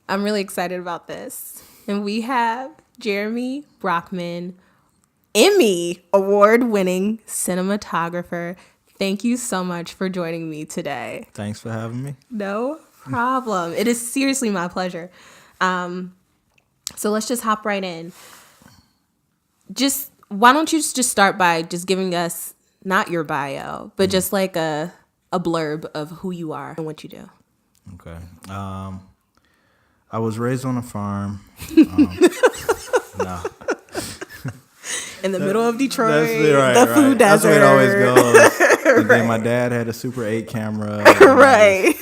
I'm really excited about this. And we have Jeremy Brockman, Emmy award-winning cinematographer. Thank you so much for joining me today. Thanks for having me. No problem. It is seriously my pleasure. So let's just hop right in. Why don't you just start by just giving us, not your bio, but just like a blurb of who you are and what you do. Okay. I was raised on a farm. No. In the middle of Detroit, That's the food desert. That's the way it always goes. And then my dad had a Super 8 camera. Right.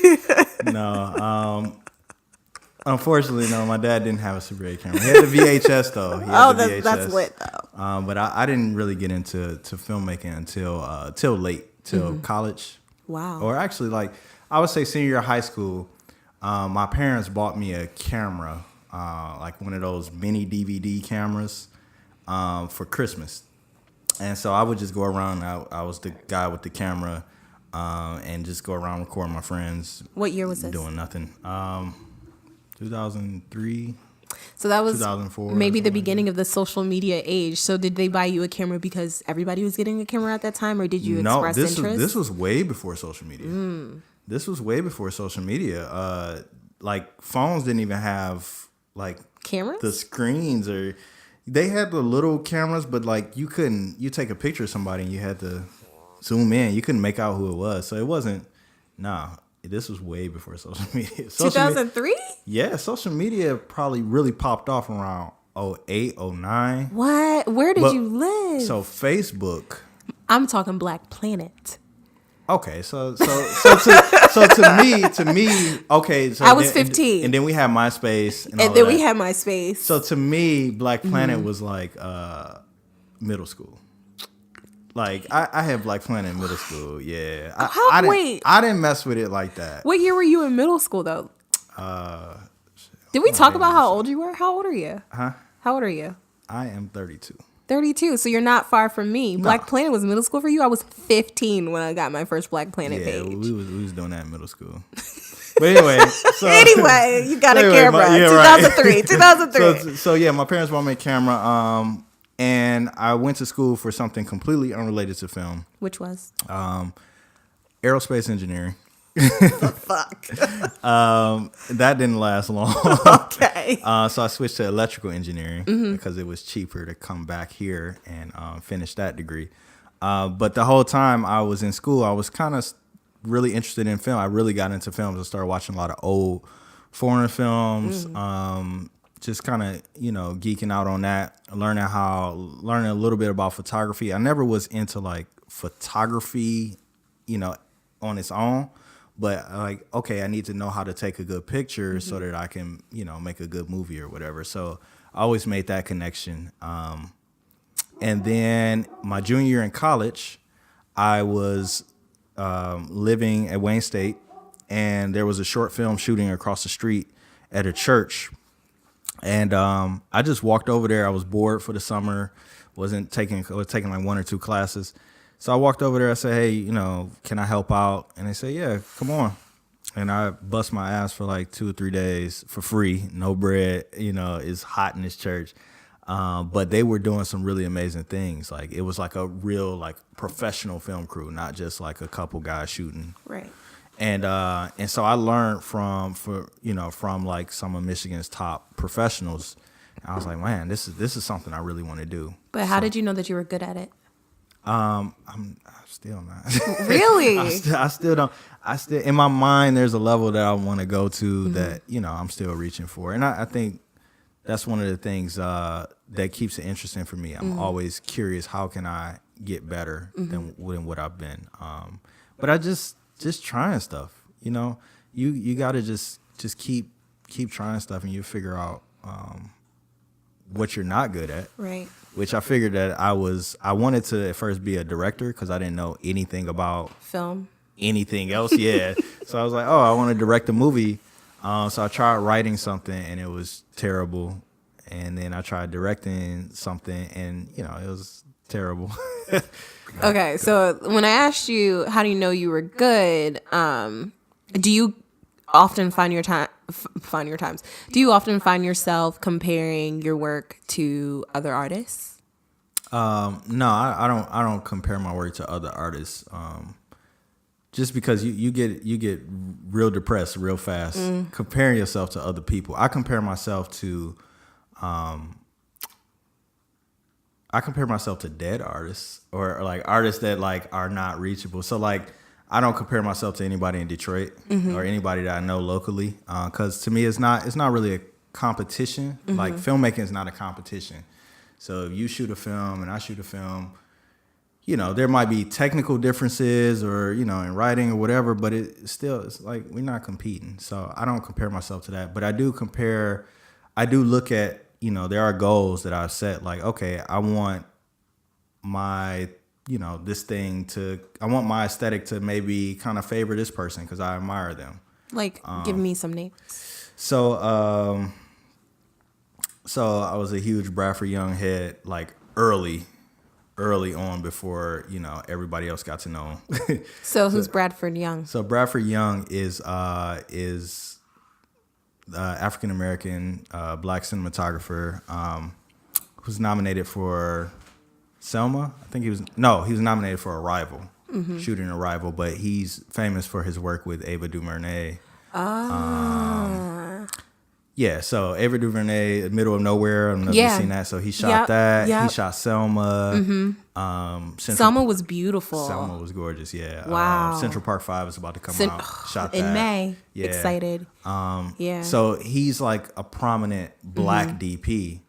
Unfortunately, no, my dad didn't have a Super 8 camera. He had the VHS, though. That's lit, though. But I didn't really get into filmmaking until late, till college. Wow. Or actually, like, I would say senior year of high school, my parents bought me a camera, like one of those mini DVD cameras, for Christmas. And so I would just go around. I was the guy with the camera, and just go around recording my friends. What year was this? Doing nothing. 2003. So that was 2004. Maybe the beginning of the social media age. So did they buy you a camera because everybody was getting a camera at that time, or did you express interest? This was way before social media. This was way before social media. Like phones didn't even have like cameras, the screens, or they had the little cameras, but like you take a picture of somebody and you had to zoom in. You couldn't make out who it was. So it wasn't. This was way before social media. 2003? Yeah, social media probably really popped off around 08, 09. What? Where did you live? So Facebook. I'm talking Black Planet. Okay, so to me, okay. So I was 15, and then we had MySpace, and then we had MySpace. So to me, Black Planet was like middle school. Like I had Black Planet in middle school. Yeah. I didn't mess with it like that. What year were you in middle school though? Did we talk about how old you were? How old are you? Huh? How old are you? I am 32. 32. So you're not far from me. No. Black Planet was middle school for you. I was 15 when I got my first Black Planet page. Yeah, we was doing that in middle school. But anyway, you got a camera. 2003. Right. 2003. So yeah, my parents bought me a camera. And I went to school for something completely unrelated to film. Which was? Aerospace engineering. Fuck. That didn't last long. Okay. So I switched to electrical engineering because it was cheaper to come back here and finish that degree. But the whole time I was in school, I was kind of really interested in film. I really got into films. I started watching a lot of old foreign films. Just kind of, geeking out on that, learning a little bit about photography. I never was into like photography, on its own, but like, okay, I need to know how to take a good picture so that I can, make a good movie or whatever. So I always made that connection. And then my junior year in college, I was living at Wayne State, and there was a short film shooting across the street at a church. And I just walked over there. I was bored for the summer. I was taking like one or two classes. So I walked over there. I said, hey, can I help out? And they said, yeah, come on. And I bust my ass for like 2 or 3 days for free, no bread. It's hot in this church. But they were doing some really amazing things. Like it was like a real like professional film crew, not just like a couple guys shooting. Right. And so I learned from like some of Michigan's top professionals. I was like, man, this is something I really want to do. But how did you know that you were good at it? I'm still not. Really? I still don't. In my mind, there's a level that I want to go to that I'm still reaching for, and I think that's one of the things that keeps it interesting for me. I'm always curious, how can I get better than what I've been? But I just trying stuff, you got to just keep trying stuff, and you figure out what you're not good at. Right. Which I figured that I wanted to at first be a director because I didn't know anything about film, anything else. Yeah. So I was like, I want to direct a movie. So I tried writing something and it was terrible. And then I tried directing something and, it was terrible. Okay. So when I asked you, how do you know you were good? Do you often find do you often find yourself comparing your work to other artists? No, I don't compare my work to other artists. Just because you get real depressed real fast comparing yourself to other people. I compare myself to dead artists or like artists that like are not reachable. So like I don't compare myself to anybody in Detroit or anybody that I know locally, because to me it's not really a competition. Like filmmaking is not a competition. So if you shoot a film and I shoot a film, you know, there might be technical differences or, you know, in writing or whatever, but it's like we're not competing. So I don't compare myself to that. But I do look at, you know, there are goals that I've set. Like, okay, I want my, you know, I want my aesthetic to maybe kind of favor this person because I admire them. Like, give me some names. So I was a huge Bradford Young head, like early on before, you know, everybody else got to know him. So who's Bradford Young? So Bradford Young is African American black cinematographer who's nominated for Selma. I think he was nominated for Arrival, shooting Arrival, but he's famous for his work with Ava DuVernay. Yeah, so Ava DuVernay, Middle of Nowhere. I don't know if you've seen that. So he shot that. Yep. He shot Selma. Selma was beautiful. Selma was gorgeous. Yeah. Wow. Central Park 5 is about to come out. Shot that in May. Yeah. Excited. Yeah. So he's like a prominent black DP,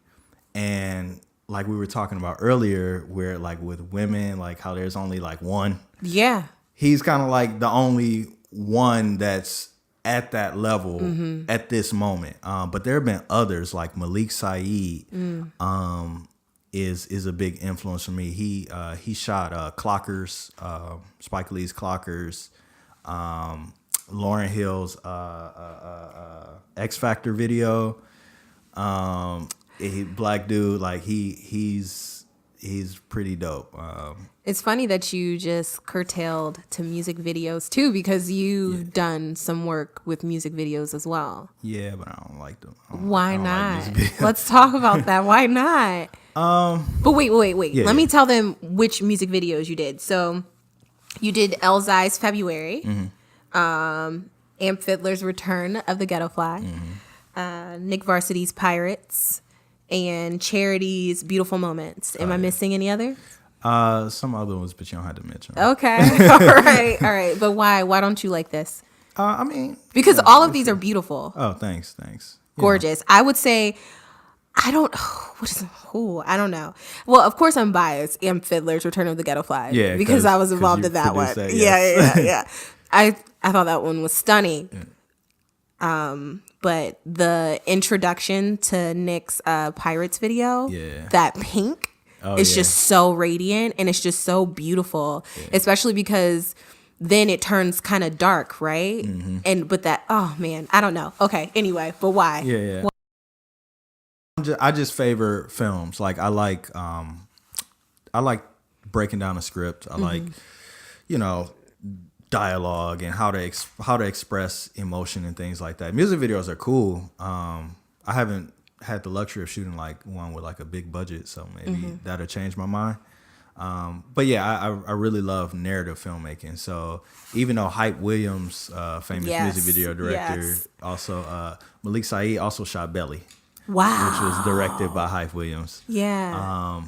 and like we were talking about earlier, where like with women, like how there's only like one. Yeah. He's kind of like the only one that's at that level at this moment. But there have been others like Malik Saeed is a big influence for me. He shot Clockers, Spike Lee's Clockers, Lauryn Hill's X Factor video. Black dude, like he's pretty dope. It's funny that you just curtailed to music videos too, because you've done some work with music videos as well. Yeah, but I don't like them. Why not? Let's talk about that. Why not? But wait. Yeah, Let me tell them which music videos you did. So you did Elzai's February, Amp Fiddler's Return of the Ghetto Fly, Nick Varsity's Pirates, and Charity's Beautiful Moments. Am I missing any other? Some other ones, but you don't have to mention them. Okay. All right. But why? Why don't you like this? I mean, because all of these are beautiful. Oh, thanks. Gorgeous. I would say, I don't know. Well, of course I'm biased. Amp Fiddler's Return of the Ghetto Fly. Yeah. Because I was involved in that one. That, yes. Yeah. I thought that one was stunning. But the introduction to Nick's Pirates video, that pink, is just so radiant and it's just so beautiful, especially because then it turns kind of dark, right? But that, oh man, I don't know. Okay, anyway, but why? Yeah. I just favor films. Like I like breaking down a script. I like, you know, dialogue and how to express emotion and things like that. Music videos are cool. I haven't had the luxury of shooting like one with like a big budget, so maybe that'll change my mind. But yeah, I really love narrative filmmaking. So even though Hype Williams, famous music video director, also Malik Saeed also shot Belly. Wow. Which was directed by Hype Williams. Yeah.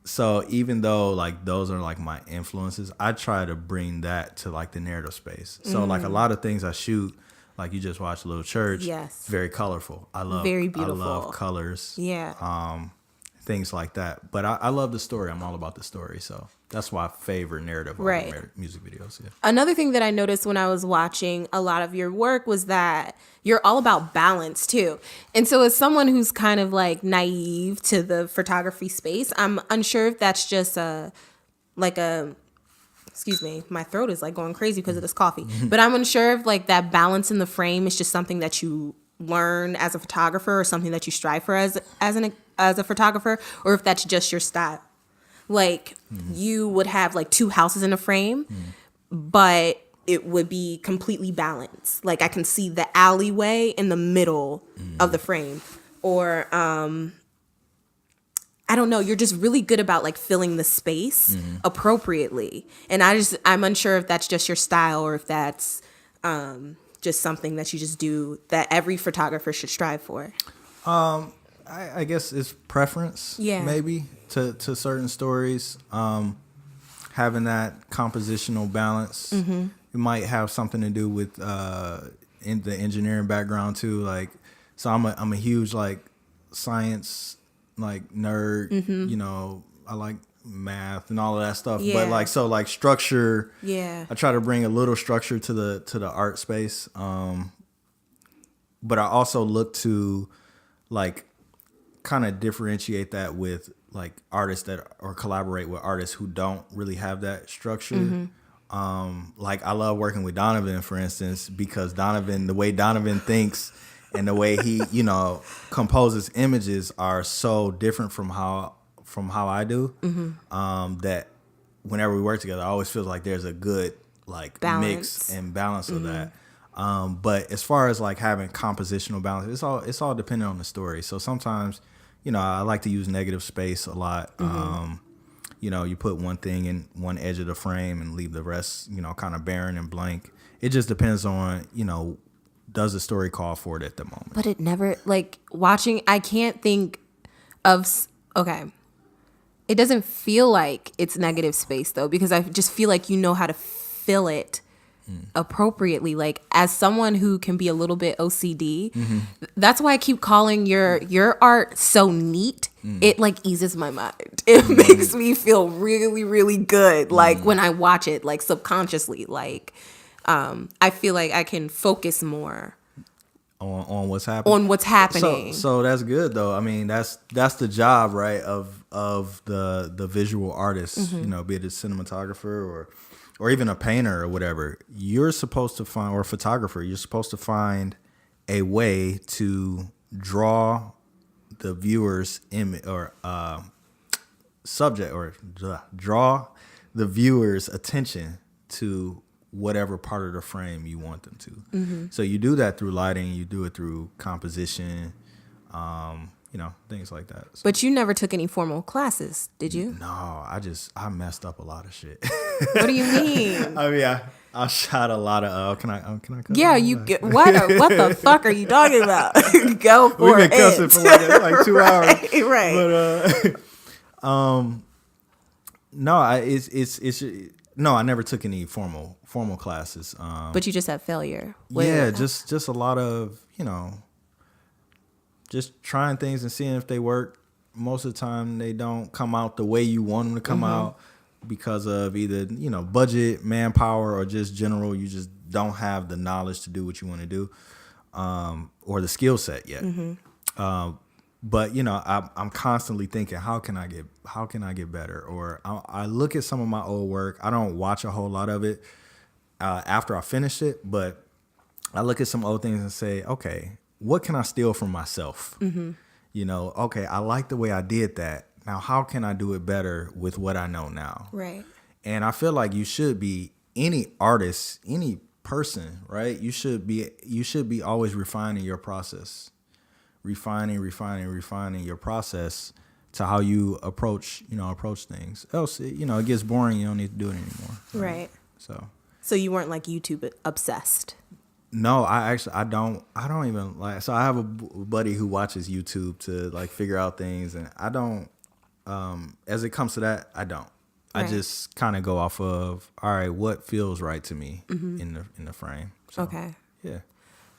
So even though like those are like my influences, I try to bring that to like the narrative space. So like a lot of things I shoot, like you just watched Little Church. Yes. Very colorful. Very beautiful. I love colors. Yeah. Things like that. But I love the story. I'm all about the story. So that's why I favor narrative over music videos. Yeah. Another thing that I noticed when I was watching a lot of your work was that you're all about balance too. And so as someone who's kind of like naive to the photography space, I'm unsure if that's just excuse me, my throat is like going crazy because of this coffee. But I'm unsure if like that balance in the frame is just something that you learn as a photographer or something that you strive for as a photographer, or if that's just your style. Like you would have like two houses in a frame, but it would be completely balanced. Like I can see the alleyway in the middle of the frame. Or I don't know, you're just really good about like filling the space appropriately. And I'm unsure if that's just your style or if that's just something that you just do that every photographer should strive for. I guess it's preference, maybe to certain stories. Having that compositional balance, it might have something to do with in the engineering background too. Like, so I'm a huge like science like nerd. You know, I like math and all of that stuff. But like, so like structure. I try to bring a little structure to the art space. But I also look to like kind of differentiate that with like artists that or collaborate with artists who don't really have that structure. Like I love working with Donovan, for instance, because the way Donovan thinks and the way he, you know, composes images are so different from how I do. That whenever we work together, I always feel like there's a good like mix and balance of that. But as far as like having compositional balance, it's all dependent on the story. So sometimes, you know, I like to use negative space a lot. You know, you put one thing in one edge of the frame and leave the rest, you know, kind of barren and blank. It just depends on, you know, does the story call for it at the moment? But it never, like watching, I can't think of, okay. It doesn't feel like it's negative space though, because I just feel like you know how to fill it appropriately. Like as someone who can be a little bit OCD, that's why I keep calling your art so neat. It like eases my mind. It makes me feel really, really good. Like when I watch it, like subconsciously, like I feel like I can focus more on what's happening. So that's good though. I mean, that's the job, right, of the visual artist, you know, be it a cinematographer or even a painter or whatever. You're supposed to find, or a photographer, you're supposed to find a way to draw the viewer's image or subject, or draw the viewer's attention to whatever part of the frame you want them to. So you do that through lighting, you do it through composition, you know, things like that. So, but you never took any formal classes, did you? No, I messed up a lot of shit. What do you mean? I mean, I shot a lot of. Can I? Yeah, you get what the fuck are you talking about? Go for it. We've been cussing for like 2 hours, right? But no, no, I never took any formal classes. But you just had failure. Just a lot of, you know, just trying things and seeing if they work. Most of the time, they don't come out the way you want them to come out because of either, you know, budget, manpower, or just general. You just don't have the knowledge to do what you want to do, or the skill set yet. But you know, I'm constantly thinking, how can I get better? Or I look at some of my old work. I don't watch a whole lot of it after I finish it, but I look at some old things and say, okay, what can I steal from myself? You know, okay, I like the way I did that. Now, how can I do it better with what I know now? Right. And I feel like you should be, any artist, any person, right? You should be always refining your process. Refining your process to how you approach things. Else, you know, it gets boring. You don't need to do it anymore. Right. So you weren't like YouTube obsessed. No, I don't even like. So I have a buddy who watches YouTube to like figure out things, and I don't. As it comes to that, I don't. Right. I just kind of go off of, all right, what feels right to me in the frame. So, okay. Yeah.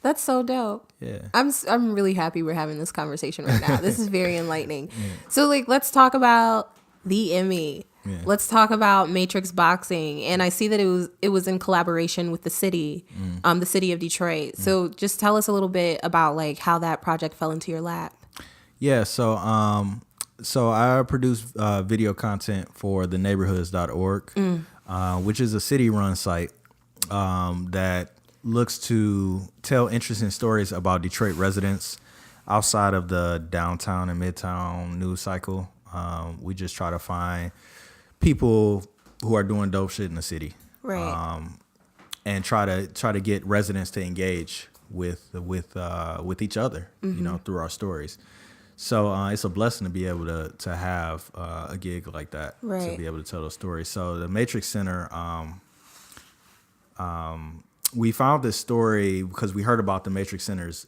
That's so dope. Yeah. I'm really happy we're having this conversation right now. This is very enlightening. So like, let's talk about the Emmy. Yeah. Let's talk about Matrix Boxing. And I see that it was in collaboration with the city of Detroit. So just tell us a little bit about like how that project fell into your lap. Yeah. So I produce video content for the neighborhoods.org, which is a city-run site that looks to tell interesting stories about Detroit residents outside of the downtown and midtown news cycle. We just try to find people who are doing dope shit in the city. Right. and try to get residents to engage with each other, through our stories. So it's a blessing to be able to have a gig like that, to be able to tell those stories. So the Matrix Center, we found this story because we heard about the Matrix Center's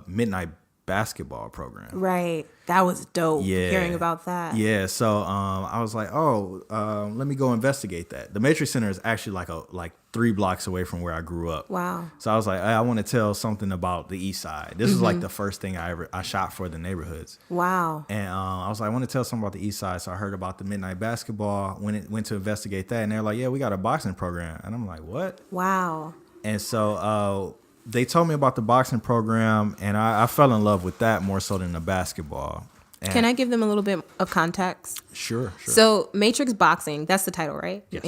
midnight basketball program. Right. That was dope. Yeah. Hearing about that. Yeah. So I was like, let me go investigate that. The Matrix Center is actually like 3 blocks away from where I grew up. Wow. So I was like, I want to tell something about the East Side. This is like the first thing I shot for the neighborhoods. Wow. And I was like, I want to tell something about the East Side. So I heard about the midnight basketball, went to investigate that, and they're like, yeah, we got a boxing program. And I'm like, what? Wow. And so they told me about the boxing program, and I fell in love with that more so than the basketball. And Can I give them a little bit of context? Sure. So Matrix Boxing, that's the title, right? Yes.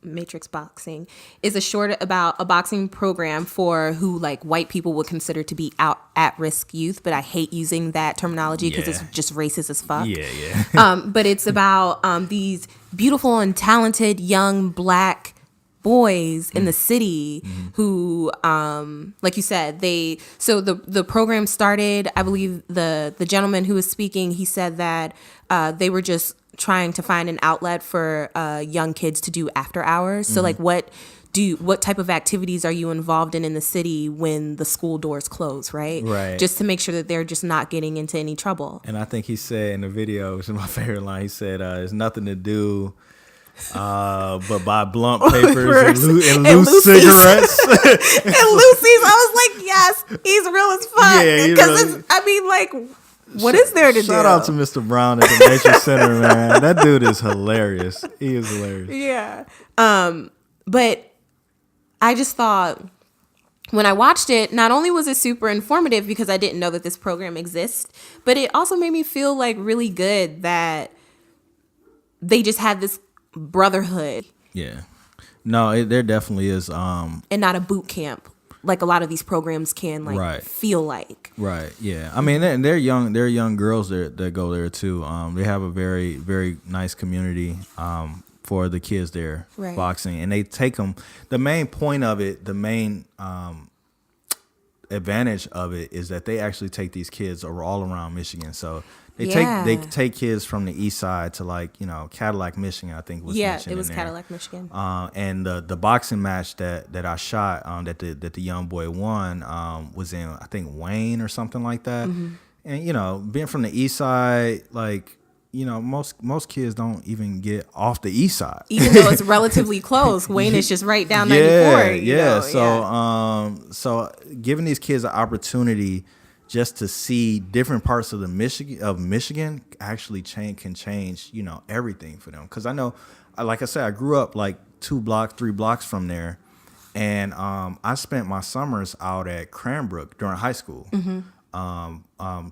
Matrix Boxing is a short about a boxing program for who like white people would consider to be out at risk youth, but I hate using that terminology because it's just racist as fuck. Yeah. But it's about these beautiful and talented young black boys in the city who, like you said, the program started, I believe the gentleman who was speaking, he said that they were just trying to find an outlet for young kids to do after hours. So like what type of activities are you involved in the city when the school doors close, right? Right. Just to make sure that they're just not getting into any trouble. And I think he said in the video, which is my favorite line, he said, there's nothing to do but buy blunt papers and loose cigarettes. And Lucy's, I was like, yes, he's real as fuck. Yeah, because I mean, like, what is there to do? Shout out to Mr. Brown at the Matrix Center, man. That dude is hilarious. He is hilarious. Yeah. But I just thought when I watched it, not only was it super informative because I didn't know that this program exists, but it also made me feel like really good that they just had this brotherhood. Yeah. No, there definitely is. And not a boot camp like a lot of these programs can feel like. Right. Yeah. I mean, they're young girls that go there too. They have a very, very nice community for the kids there boxing, and they take them. The main point of it, the main advantage of it is that they actually take these kids over all around Michigan. So they take kids from the east side to Cadillac, Michigan, I think was mentioned. It was in there. Cadillac, Michigan. And the boxing match that I shot that the young boy won was in, I think, Wayne or something like that. Mm-hmm. And being from the east side, most kids don't even get off the east side, even though it's relatively close. Wayne is just right down 94. So giving these kids an opportunity just to see different parts of Michigan actually can change everything for them. Because I know, like I said, I grew up like 3 blocks from there, and I spent my summers out at Cranbrook during high school. Mm-hmm.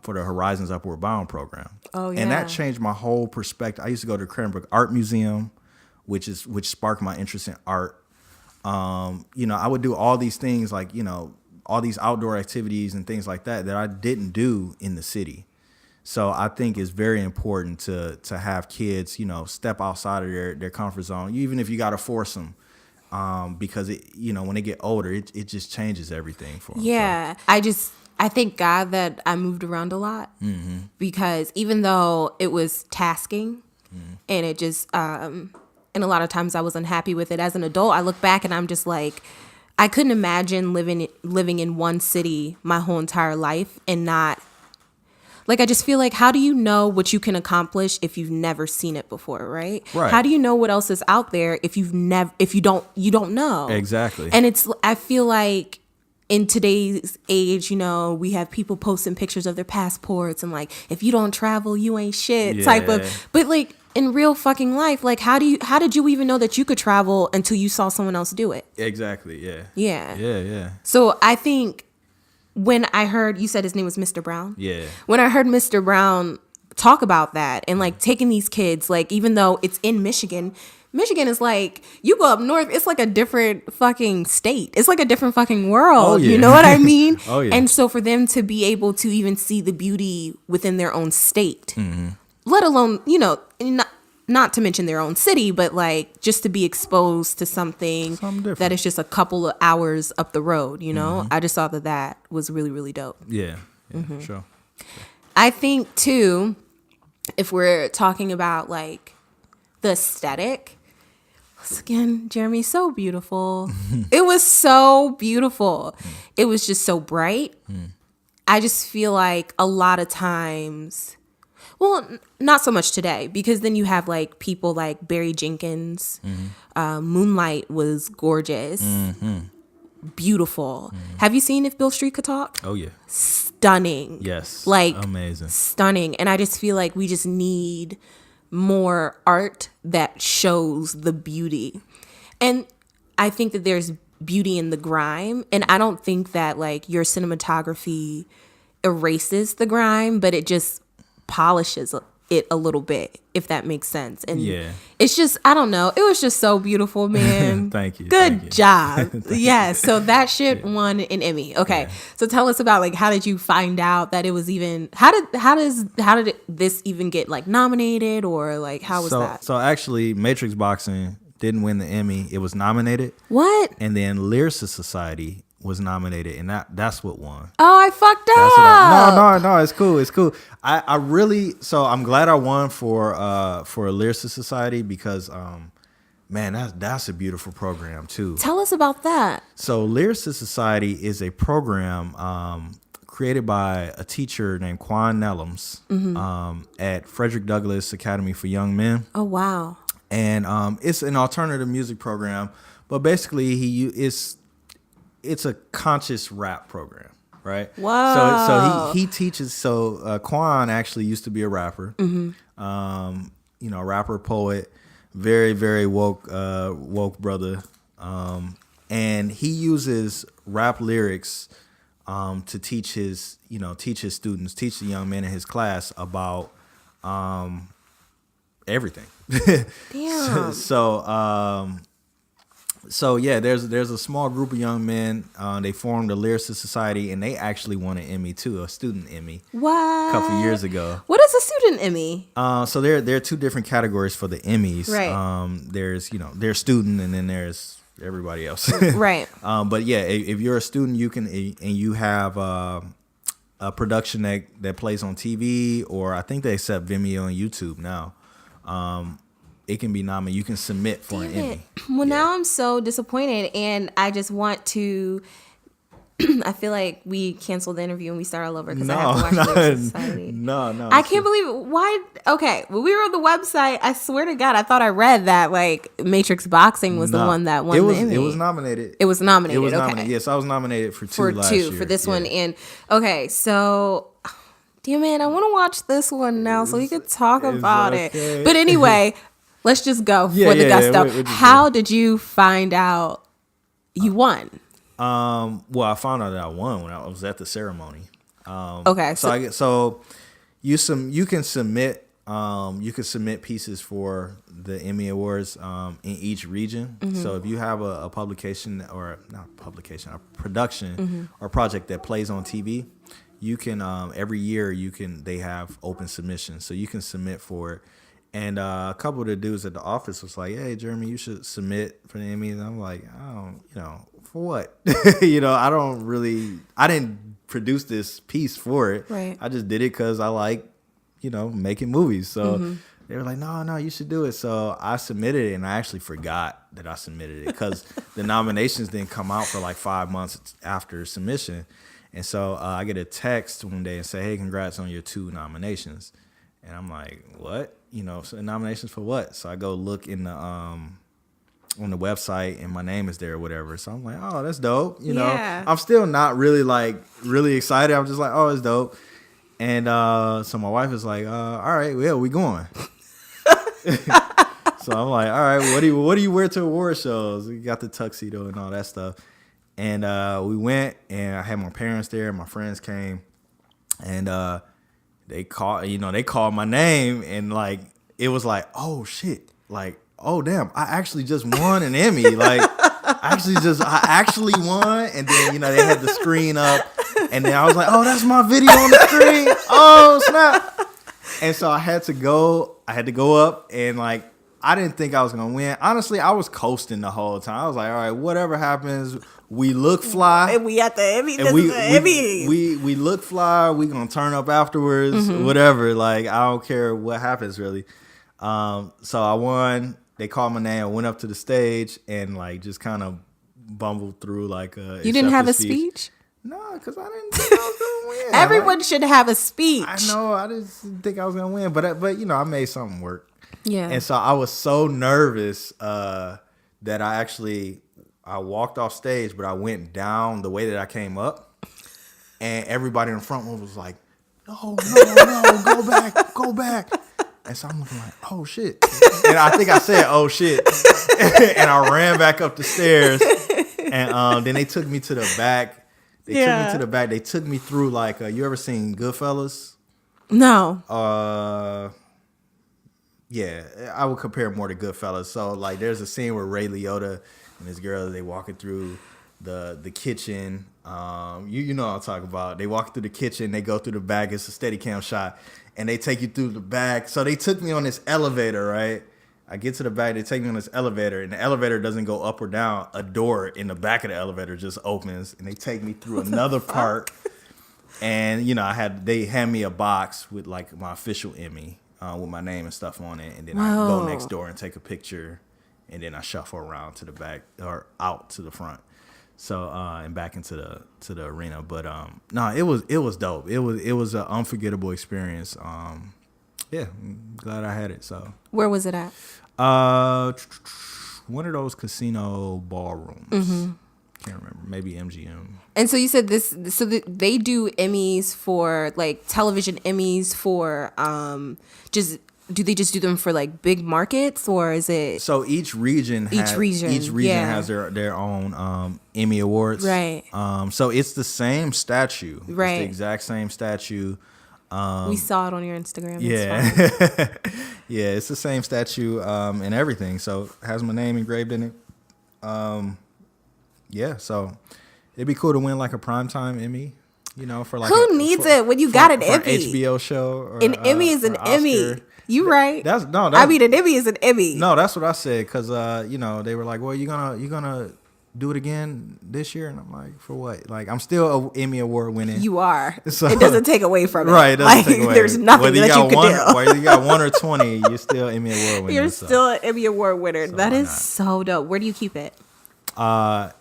For the Horizons Upward Bound program. Oh, yeah. And that changed my whole perspective. I used to go to Cranbrook Art Museum, which sparked my interest in art. I would do all these things all these outdoor activities and things like that I didn't do in the city. So I think it's very important to have kids, step outside of their comfort zone, even if you got to force them. Because when they get older, it just changes everything for them. Yeah. So. I thank God that I moved around a lot, because even though it was tasking and it just, and a lot of times I was unhappy with it as an adult, I look back and I'm just like, I couldn't imagine living in one city my whole entire life and not, like, I just feel like, how do you know what you can accomplish if you've never seen it before, right? Right. How do you know what else is out there if you don't know? Exactly. And I feel like, in today's age, we have people posting pictures of their passports and like, if you don't travel, you ain't shit type of, but like in real fucking life, like how did you even know that you could travel until you saw someone else do it? Exactly. Yeah. Yeah. Yeah. Yeah. So I think when I heard, you said his name was Mr. Brown. Yeah. When I heard Mr. Brown talk about that and like taking these kids, like, even though it's in Michigan is like, you go up north, it's like a different fucking state. It's like a different fucking world. Oh, yeah. You know what I mean? Oh, yeah. And so for them to be able to even see the beauty within their own state, let alone, not to mention their own city, but like just to be exposed to something that is just a couple of hours up the road, you know? I just thought that was really, really dope. Yeah, sure. I think too, if we're talking about like the aesthetic, once again, Jeremy, so beautiful. It was so beautiful. It was just so bright. I just feel like a lot of times, well, not so much today, because then you have like people like Barry Jenkins. Moonlight was gorgeous. Beautiful. Have you seen If Beale Street Could Talk? Oh yeah. Stunning. Yes. Like amazing. Stunning. And I just feel like we just need more art that shows the beauty. And I think that there's beauty in the grime. And I don't think that like your cinematography erases the grime, but it just polishes it a little bit, if that makes sense. And it's just, I don't know. It was just so beautiful, man. Thank you. Good job. Yeah. So that shit won an Emmy. Okay. Yeah. So tell us about like, how did you find out that it was even, how did this even get like nominated, or like, how was that? So actually Matrix Boxing didn't win the Emmy. It was nominated. What? And then Lyricist Society was nominated, and that's what won. Oh, I fucked up. No, it's cool. I really, so I'm glad I won for a Lyricist Society, because man, that's a beautiful program too. Tell us about that. So Lyricist Society is a program created by a teacher named Quan Nellums at Frederick Douglass Academy for Young Men. Oh wow. And it's an alternative music program, but basically it's a conscious rap program, right? Wow. So he teaches. So Quan actually used to be a rapper, rapper, poet, very, very woke brother, and he uses rap lyrics to teach his students, teach the young men in his class about everything. Damn. So yeah, there's a small group of young men. They formed a Lyricist Society, and they actually won an Emmy too, a student Emmy. What? A couple years ago. What is a student Emmy? So there are two different categories for the Emmys. Right. There's student, and then there's everybody else. Right. But yeah, if you're a student, you can, and you have a production that plays on TV, or I think they accept Vimeo and YouTube now. It can be nominated. You can submit for an Emmy. Well, now I'm so disappointed, and I just want to. I feel like we canceled the interview and we start all over because I have to watch Lyricist Society. No. I can't believe it. Why? Okay, when we were on the website, I swear to God, I thought I read that like Matrix Boxing was the one that won the Emmy. It was nominated. It was nominated. Okay. Nominated. Yes, I was nominated for two last year. For this one. And okay, so. Damn it, I want to watch this one now so we could talk about it. But anyway, let's just go for the gusto. How did you find out you won? Well, I found out that I won when I was at the ceremony. Okay. So you can submit pieces for the Emmy Awards in each region. So if you have a publication, or not publication, a production or project that plays on TV, you can every year they have open submissions, so you can submit for it. And a couple of the dudes at the office was like, "Hey, Jeremy, you should submit for the Emmy." And I'm like, for what? I didn't produce this piece for it. Right. I just did it because I like, making movies. So they were like, no, you should do it. So I submitted it, and I actually forgot that I submitted it because the nominations didn't come out for like 5 months after submission. And so I get a text one day and say, "Hey, congrats on your 2 nominations." And I'm like, "What? So nominations for what?" So I go look in the on the website, and my name is there or whatever. So I'm like, "Oh, that's dope." Yeah. I'm still not really excited. I'm just like, "Oh, it's dope." And so my wife is like, "All right, well, we going." So I'm like, "All right, what do you wear to award shows?" We got the tuxedo and all that stuff. And we went, and I had my parents there, and my friends came, and they called my name, and like it was like, oh shit, like, oh damn, I actually just won an Emmy, like I actually won. And then they had the screen up, and then I was like, oh, that's my video on the screen, oh snap. And so I had to go I had to go up and like I didn't think I was gonna win. Honestly, I was coasting the whole time. I was like, all right, whatever happens, we look fly. And we at the Emmy. And we look fly. We gonna turn up afterwards. Whatever. Like I don't care what happens really. So I won. They called my name. I went up to the stage and like just kind of bumbled through like a. You didn't have a speech? No, because I didn't think I was gonna win. Everyone should have a speech. I know. I just didn't think I was gonna win, but I made something work. Yeah. And so I was so nervous that I walked off stage, but I went down the way that I came up, and everybody in the front row was like, "No, go back." And so I'm looking like, "Oh shit!" And I think I said, "Oh shit," and I ran back up the stairs, and then they took me to the back. They took me through like, you ever seen Goodfellas? No. Yeah, I would compare it more to Goodfellas. So like, there's a scene where Ray Liotta and this girl, they walking through the kitchen. You know what I'm talking about. They walk through the kitchen, they go through the back. It's a Steadicam shot, and they take you through the back. So they took me on this elevator, right? I get to the back, they take me on this elevator, and the elevator doesn't go up or down. A door in the back of the elevator just opens, and they take me through another part. And they hand me a box with like my official Emmy. With my name and stuff on it, and then I go next door and take a picture, and then I shuffle around to the back or out to the front, so and back into the arena. But no, it was dope. It was an unforgettable experience. Yeah, I'm glad I had it. So where was it at? One of those casino ballrooms. Can't remember, maybe MGM. And so you said they do Emmys for like television Emmys for do they just do them for like big markets, or is it? So each region has their own Emmy awards. Right. So it's the same statue. Right. It's the exact same statue. We saw it on your Instagram. Yeah. Yeah, it's the same statue and everything. So it has my name engraved in it. Yeah, so it'd be cool to win like a primetime Emmy, for like who needs it when you got an Emmy? An HBO show or an Emmy is an Emmy. You right? An Emmy is an Emmy. No, that's what I said because they were like, well, you gonna do it again this year, and I'm like, for what? Like I'm still a Emmy award winning. You are. So, it doesn't take away from it. Right. It doesn't take away. There's nothing that you can do. Whether you got 1 or 20, you're still Emmy award winner. You're still an Emmy award winner. So that is so dope. Where do you keep it?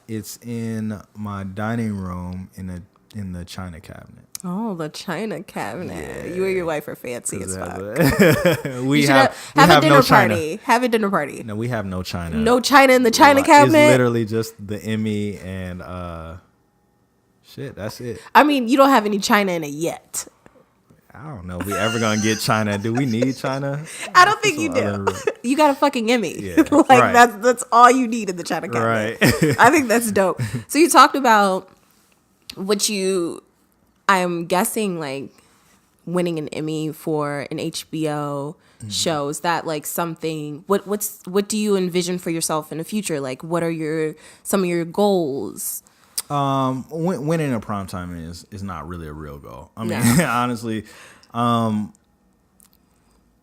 It's in my dining room in the china cabinet. Oh, the china cabinet. Yeah. You and your wife are fancy as fuck. we have a dinner no party. Have a dinner party. No, we have no china. No china in the china cabinet. It's literally just the Emmy and shit. That's it. I mean, you don't have any china in it yet. I don't know if we ever gonna get china. Do we need china? I don't think you do. You got a fucking Emmy. Yeah, like that's all you need in the china cabinet. Right. I think that's dope. So you talked about I'm guessing like winning an Emmy for an HBO show. Is that like something? What do you envision for yourself in the future? Like, what are some of your goals? Winning a primetime is not really a real goal. I mean,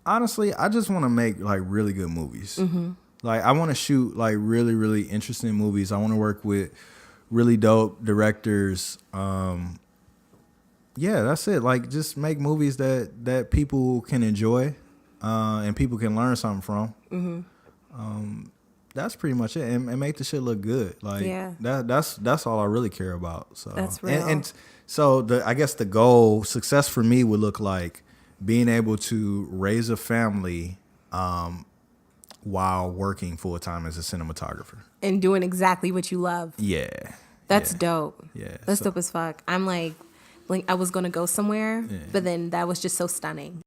honestly, I just want to make like really good movies. Like I want to shoot like really, really interesting movies. I want to work with really dope directors. Yeah, that's it. Like just make movies that people can enjoy, and people can learn something from. That's pretty much it, and make the shit look good. Like that's all I really care about. So that's real. And so I guess the goal, success for me would look like being able to raise a family while working full time as a cinematographer and doing exactly what you love. Yeah, that's dope. Yeah, that's dope as fuck. I'm like I was gonna go somewhere, but then that was just so stunning.